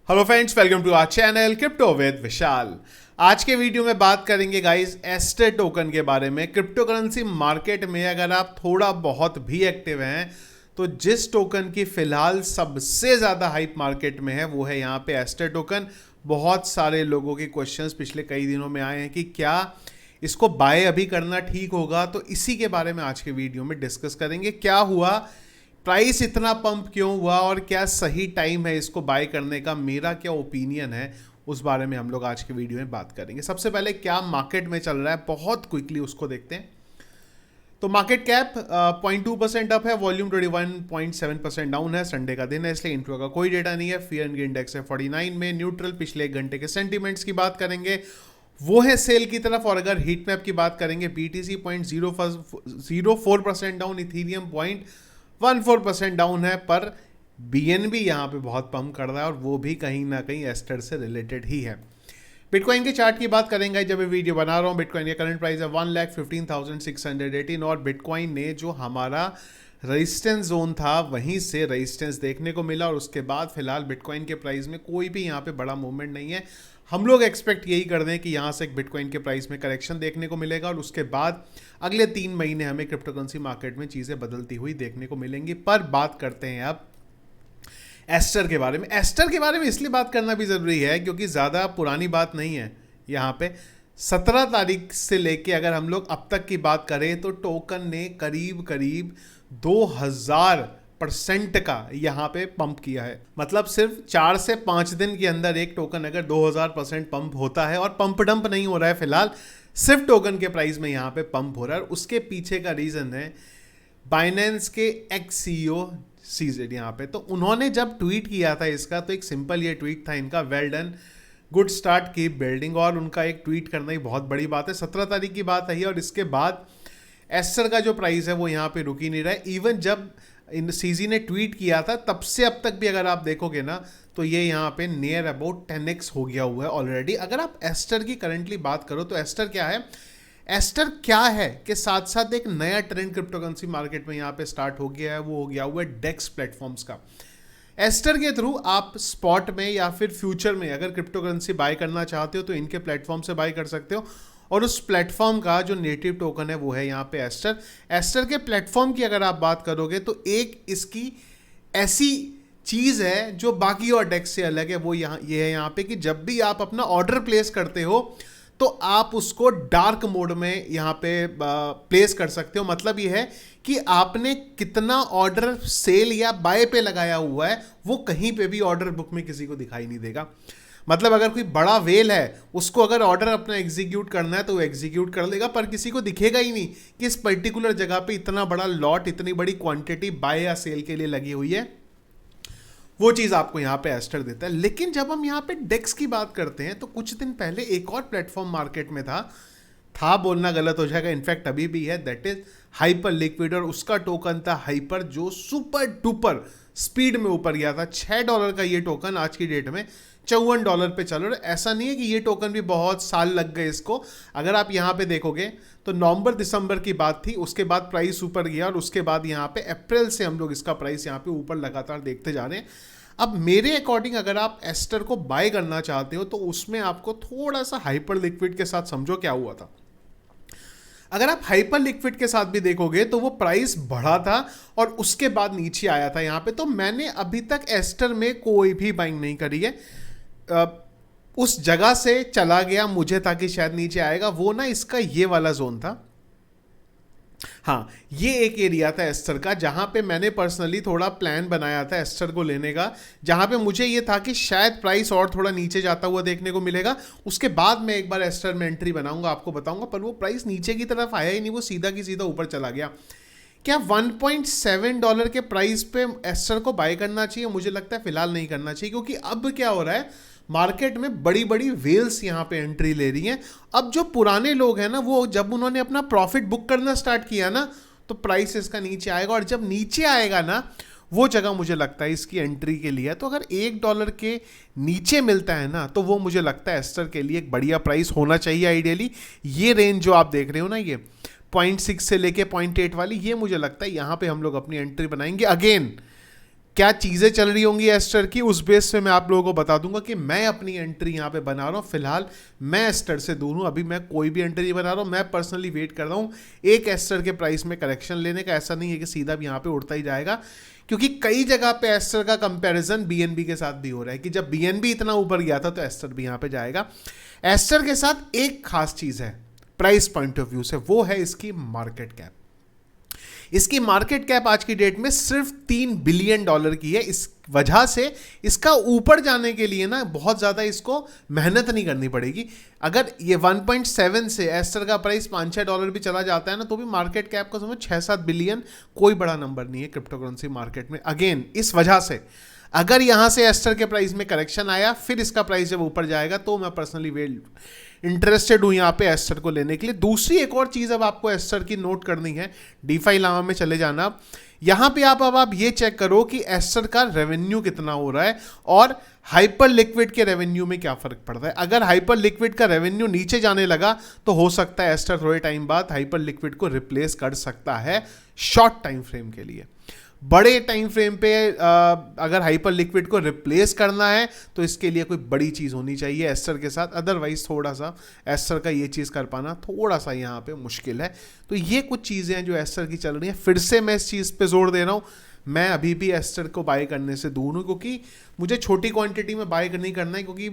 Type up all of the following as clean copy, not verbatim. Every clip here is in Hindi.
Hello friends, welcome to our channel crypto with Vishal. आज के वीडियो में बात करेंगे गाइस एस्टर टोकन के बारे में। क्रिप्टो करेंसी मार्केट में अगर आप थोड़ा बहुत भी एक्टिव हैं तो जिस टोकन की फिलहाल सबसे ज़्यादा हाइप मार्केट में है वो है यहाँ पे एस्टर टोकन। बहुत सारे लोगों के क्वेश्चंस पिछले कई दिनों में आए हैं कि क्या इसको बाय अभी करना ठीक होगा, तो इसी के बारे में आज के वीडियो में डिस्कस करेंगे। क्या हुआ, प्राइस इतना पंप क्यों हुआ और क्या सही टाइम है इसको बाय करने का, मेरा क्या ओपिनियन है, उस बारे में हम लोग आज के वीडियो में बात करेंगे। सबसे पहले क्या मार्केट में चल रहा है, बहुत क्विकली उसको देखते हैं। तो मार्केट कैप 0.2% अप है, वॉल्यूम 21.7% डाउन है। संडे का दिन है इसलिए इंट्रो का कोई डेटा नहीं है। फियर एंड इंडेक्स है 49 में, न्यूट्रल। पिछले एक घंटे के सेंटीमेंट्स की बात करेंगे वो है सेल की तरफ। और अगर हीट मैप की बात करेंगे, BTC 0.04% डाउन, इथीरियम 0.14% डाउन है। पर BNB यहाँ पे बहुत पंप कर रहा है और वो भी कहीं ना कहीं एस्टर से रिलेटेड ही है। बिटकॉइन के चार्ट की बात करेंगे जब मैं वीडियो बना रहा हूँ। बिटकॉइन का करंट प्राइस है 1,15,618 और बिटकॉइन ने जो हमारा रेजिस्टेंस जोन था वहीं से रेजिस्टेंस देखने को मिला और उसके बाद फिलहाल बिटकॉइन के प्राइस में कोई भी यहाँ पे बड़ा मूवमेंट नहीं है। हम लोग एक्सपेक्ट यही कर दें कि यहाँ से एक बिटकॉइन के प्राइस में करेक्शन देखने को मिलेगा और उसके बाद अगले 3 महीने हमें क्रिप्टो करेंसी मार्केट में चीज़ें बदलती हुई देखने को मिलेंगी। पर बात करते हैं अब एस्टर के बारे में। एस्टर के बारे में इसलिए बात करना भी ज़रूरी है क्योंकि ज़्यादा पुरानी बात नहीं है। यहाँ पे 17 तारीख से लेके अगर हम लोग अब तक की बात करें तो टोकन ने करीब करीब 2000% का यहाँ पे पंप किया है। मतलब सिर्फ 4 से 5 दिन के अंदर एक टोकन अगर 2000% पंप होता है, और पंप डंप नहीं हो रहा है फिलहाल, सिर्फ टोकन के प्राइस में यहाँ पे पंप हो रहा है। उसके पीछे का रीज़न है बाइनेंस के एक्स CEO सीजेड यहाँ पे। तो उन्होंने जब ट्वीट किया था इसका, तो एक सिंपल ये ट्वीट था इनका, well done, good start, keep building. और उनका एक ट्वीट करना ही बहुत बड़ी बात है। 17 तारीख की बात है और इसके बाद एस्टर का जो प्राइस है वो यहाँ पे रुक ही नहीं रहा है। इवन जब इन सीजी ने ट्वीट किया था तब से अब तक भी अगर आप देखोगे ना तो ये यहाँ पे नियर अबाउट 10x हो गया हुआ है ऑलरेडी। अगर आप एस्टर की करंटली बात करो तो एस्टर क्या है, एस्टर क्या है कि साथ साथ एक नया ट्रेंड क्रिप्टो करेंसी मार्केट में यहाँ पे स्टार्ट हो गया है, वो हो गया हुआ है डेक्स प्लेटफॉर्म्स का। एस्टर के थ्रू आप स्पॉट में या फिर फ्यूचर में अगर क्रिप्टो करेंसी बाय करना चाहते हो तो इनके प्लेटफॉर्म से बाय कर सकते हो। और उस प्लेटफॉर्म का जो नेटिव टोकन है वो है यहाँ पे एस्टर। एस्टर के प्लेटफॉर्म की अगर आप बात करोगे तो एक इसकी ऐसी चीज़ है जो बाकी और डेक्स से अलग है, वो यहाँ ये है यहाँ पे कि जब भी आप अपना ऑर्डर प्लेस करते हो तो आप उसको डार्क मोड में यहाँ पे प्लेस कर सकते हो। मतलब ये है कि आपने कितना ऑर्डर सेल या बाय पे लगाया हुआ है वो कहीं पे भी ऑर्डर बुक में किसी को दिखाई नहीं देगा। मतलब अगर कोई बड़ा वेल है उसको अगर ऑर्डर अपना एग्जीक्यूट करना है तो वो एग्जीक्यूट कर लेगा, पर किसी को दिखेगा ही नहीं कि इस पर्टिकुलर जगह पे इतना बड़ा लॉट, इतनी बड़ी क्वांटिटी बाय या सेल के लिए लगी हुई है। वो चीज़ आपको यहाँ पे एस्टर देता है। लेकिन जब हम यहाँ पे डेक्स की बात करते हैं तो कुछ दिन पहले एक और प्लेटफॉर्म मार्केट में था बोलना गलत हो जाएगा, इनफैक्ट अभी भी है, दैट इज हाइपर लिक्विड। और उसका टोकन था हाइपर जो सुपर डुपर स्पीड में ऊपर गया था। $6 का ये टोकन आज की डेट में $54 पे चल रहा है। ऐसा नहीं है कि ये टोकन भी बहुत साल लग गए इसको। अगर आप यहाँ पे देखोगे तो नवंबर दिसंबर की बात थी, उसके बाद प्राइस ऊपर गया और उसके बाद यहाँ पे अप्रैल से हम लोग इसका प्राइस यहाँ पे ऊपर लगातार देखते जा रहे हैं। अब मेरे अकॉर्डिंग अगर आप एस्टर को बाय करना चाहते हो तो उसमें आपको थोड़ा सा हाइपर लिक्विड के साथ समझो क्या हुआ था। अगर आप हाइपर लिक्विड के साथ भी देखोगे तो वो प्राइस बढ़ा था और उसके बाद नीचे आया था यहाँ पे। तो मैंने अभी तक एस्टर में कोई भी बाइंग नहीं करी है। उस जगह से चला गया मुझे ताकि शायद नीचे आएगा, वो ना इसका ये वाला जोन था। हाँ, ये एक एरिया था एस्टर का जहाँ पे मैंने पर्सनली थोड़ा प्लान बनाया था एस्टर को लेने का, जहाँ पे मुझे ये था कि शायद प्राइस और थोड़ा नीचे जाता हुआ देखने को मिलेगा। उसके बाद मैं एक बार एस्टर में एंट्री बनाऊंगा, आपको बताऊंगा। पर वो प्राइस नीचे की तरफ आया ही नहीं, वो सीधा की सीधा ऊपर चला गया। क्या $1.7 के प्राइस पे एस्टर को बाय करना चाहिए? मुझे लगता है फिलहाल नहीं करना चाहिए, क्योंकि अब क्या हो रहा है, मार्केट में बड़ी बड़ी वेल्स यहाँ पे एंट्री ले रही हैं। अब जो पुराने लोग हैं ना, वो जब उन्होंने अपना प्रॉफिट बुक करना स्टार्ट किया ना तो प्राइस इसका नीचे आएगा, और जब नीचे आएगा ना वो जगह मुझे लगता है इसकी एंट्री के लिए है। तो अगर $1 के नीचे मिलता है ना तो वो मुझे लगता है एस्टर के लिए एक बढ़िया प्राइस होना चाहिए आइडियली। ये रेंज जो आप देख रहे हो ना, ये 0.6 से लेके 0.8 वाली, ये मुझे लगता है यहाँ पे हम लोग अपनी एंट्री बनाएंगे। अगेन क्या चीज़ें चल रही होंगी एस्टर की, उस बेस पे मैं आप लोगों को बता दूंगा कि मैं अपनी एंट्री यहाँ पे बना रहा हूँ। फिलहाल मैं एस्टर से दूर हूँ, अभी मैं कोई भी एंट्री नहीं बना रहा हूँ। मैं पर्सनली वेट कर रहा हूँ एक एस्टर के प्राइस में करेक्शन लेने का। ऐसा नहीं है कि सीधा भी यहाँ पे उड़ता ही जाएगा, क्योंकि कई जगह पे एस्टर का कंपैरिजन बीएनबी के साथ भी हो रहा है कि जब बीएनबी इतना ऊपर गया था तो एस्टर भी यहाँ पे जाएगा। एस्टर के साथ एक खास चीज़ है प्राइस पॉइंट ऑफ व्यू से, वो है इसकी मार्केट कैप। इसकी मार्केट कैप आज की डेट में सिर्फ $3 बिलियन की है। इस वजह से इसका ऊपर जाने के लिए ना बहुत ज़्यादा इसको मेहनत नहीं करनी पड़ेगी। अगर ये 1.7 से एस्टर का प्राइस $5-6 भी चला जाता है ना, तो भी मार्केट कैप को समझो 6-7 बिलियन कोई बड़ा नंबर नहीं है क्रिप्टो करेंसी मार्केट में। अगेन इस वजह से अगर यहाँ से एस्टर के प्राइस में करेक्शन आया, फिर इसका प्राइस जब ऊपर जाएगा, तो मैं पर्सनली वेल इंटरेस्टेड हूँ यहाँ पे एस्टर को लेने के लिए। दूसरी एक और चीज़ अब आपको एस्टर की नोट करनी है, डीफाई लामा में चले जाना। यहाँ पे आप ये चेक करो कि एस्टर का रेवेन्यू कितना हो रहा है और हाइपर लिक्विड के रेवेन्यू में क्या फ़र्क पड़ता है। अगर हाइपर लिक्विड का रेवेन्यू नीचे जाने लगा तो हो सकता है एस्टर थोड़े टाइम बाद हाइपर लिक्विड को रिप्लेस कर सकता है शॉर्ट टाइम फ्रेम के लिए। बड़े टाइम फ्रेम पे अगर हाइपर लिक्विड को रिप्लेस करना है तो इसके लिए कोई बड़ी चीज़ होनी चाहिए एस्टर के साथ। अदरवाइज थोड़ा सा एस्टर का ये चीज़ कर पाना थोड़ा सा यहाँ पे मुश्किल है। तो ये कुछ चीज़ें हैं जो एस्टर की चल रही हैं। फिर से मैं इस चीज़ पे जोर दे रहा हूँ, मैं अभी भी एस्टर को बाय करने से दूर हूँ, क्योंकि मुझे छोटी क्वांटिटी में बाय नहीं करना है, क्योंकि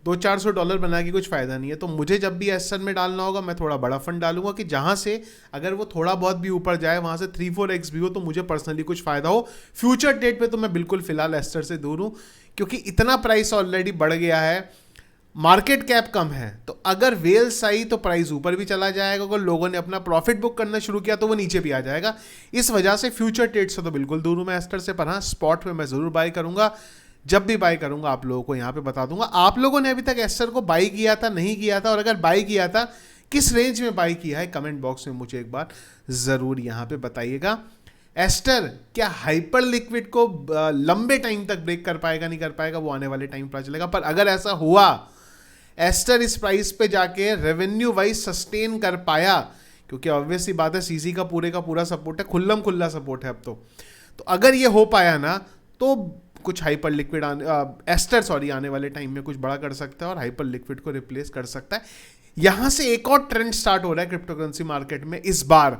$200-400 बना के कुछ फ़ायदा नहीं है। तो मुझे जब भी एस्टर में डालना होगा मैं थोड़ा बड़ा फंड डालूंगा कि जहाँ से अगर वो थोड़ा बहुत भी ऊपर जाए, वहाँ से 3-4x भी हो, तो मुझे पर्सनली कुछ फ़ायदा हो। फ्यूचर डेट पे तो मैं बिल्कुल फिलहाल एस्टर से दूर हूँ, क्योंकि इतना प्राइस ऑलरेडी बढ़ गया है, मार्केट कैप कम है। तो अगर वेल्स आई तो प्राइस ऊपर भी चला जाएगा, अगर लोगों ने अपना प्रॉफिट बुक करना शुरू किया तो वो नीचे भी आ जाएगा। इस वजह से फ्यूचर ट्रेड से तो बिल्कुल दूर हूँ मैं एस्टर से। पर हाँ, स्पॉट में मैं ज़रूर बाय करूँगा। जब भी बाय करूंगा आप लोगों को यहाँ पे बता दूंगा। आप लोगों ने अभी तक एस्टर को बाय किया था, नहीं किया था, और अगर बाय किया था किस रेंज में बाय किया है, कमेंट बॉक्स में मुझे एक बार ज़रूर यहाँ पे बताइएगा। एस्टर क्या हाइपर लिक्विड को लंबे टाइम तक ब्रेक कर पाएगा, नहीं कर पाएगा, वो आने वाले टाइम पता चलेगा। पर अगर ऐसा हुआ, एस्टर इस प्राइस पे जाके रेवेन्यू वाइज सस्टेन कर पाया, क्योंकि ऑब्वियसली बात है सीसी का पूरा सपोर्ट है, खुल्लम खुल्ला सपोर्ट है अब तो अगर ये हो पाया ना, तो कुछ हाइपर लिक्विड एस्टर आने वाले टाइम में कुछ बड़ा कर सकता है और हाइपर लिक्विड को रिप्लेस कर सकता है। यहां से एक और ट्रेंड स्टार्ट हो रहा है क्रिप्टो करेंसी मार्केट में। इस बार,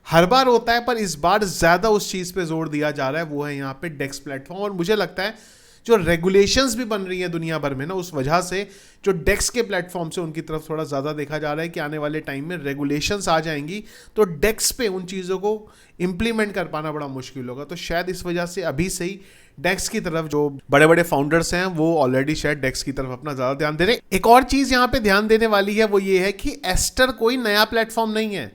हर बार होता है पर इस बार ज्यादा उस चीज पे जोर दिया जा रहा है, वो है यहाँ पे डेक्स प्लेटफॉर्म। और मुझे लगता है जो रेगुलेशंस भी बन रही हैं दुनिया भर में ना, उस वजह से जो डेक्स के प्लेटफॉर्म से उनकी तरफ थोड़ा ज़्यादा देखा जा रहा है कि आने वाले टाइम में रेगुलेशंस आ जाएंगी तो डेक्स पे उन चीज़ों को इम्प्लीमेंट कर पाना बड़ा मुश्किल होगा। तो शायद इस वजह से अभी से ही डेक्स की तरफ जो बड़े बड़े फाउंडर्स हैं वो ऑलरेडी शायद डेक्स की तरफ अपना ज़्यादा ध्यान दे रहे हैं। एक और चीज़ यहाँ पे ध्यान देने वाली है, वो ये है कि एस्टर कोई नया प्लेटफॉर्म नहीं है,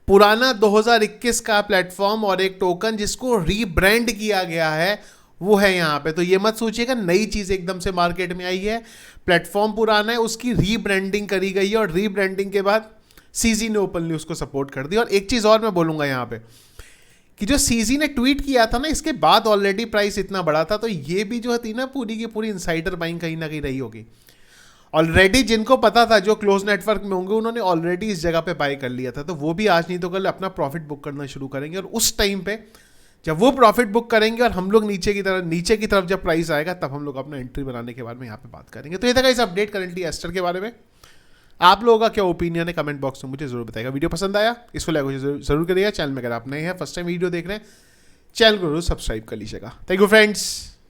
पुराना 2021 का प्लेटफॉर्म और एक टोकन जिसको रीब्रांड किया गया है वो है यहाँ पे। तो ये मत सोचिएगा नई चीज़ एकदम से मार्केट में आई है, प्लेटफॉर्म पुराना है, उसकी रीब्रांडिंग करी गई है और रीब्रांडिंग के बाद सीजी ने ओपनली उसको सपोर्ट कर दिया। और एक चीज़ और मैं बोलूँगा यहाँ पे कि जो सीजी ने ट्वीट किया था ना, इसके बाद ऑलरेडी प्राइस इतना बड़ा था, तो ये भी जो थी ना पूरी की पूरी इनसाइडर बाइंग कहीं ना कहीं रही होगी। ऑलरेडी जिनको पता था, जो क्लोज नेटवर्क में होंगे, उन्होंने ऑलरेडी इस जगह पे बाय कर लिया था, तो वो भी आज नहीं तो कल अपना प्रॉफिट बुक करना शुरू करेंगे। और उस टाइम पे जब वो प्रॉफिट बुक करेंगे और हम लोग नीचे की तरफ जब प्राइस आएगा, तब हम लोग अपना एंट्री बनाने के बारे में यहाँ पे बात करेंगे। तो ये था इस अपडेट करेंटली एस्टर के बारे में। आप लोगों का क्या ओपिनियन है कमेंट बॉक्स में मुझे जरूर बताएगा। वीडियो पसंद आया इसको लाइक जरूर करिएगा। चैनल में अगर आप नए हैं, फर्स्ट टाइम वीडियो देख रहे हैं, चैनल को जरूर सब्सक्राइब कर लीजिएगा। Thank you friends.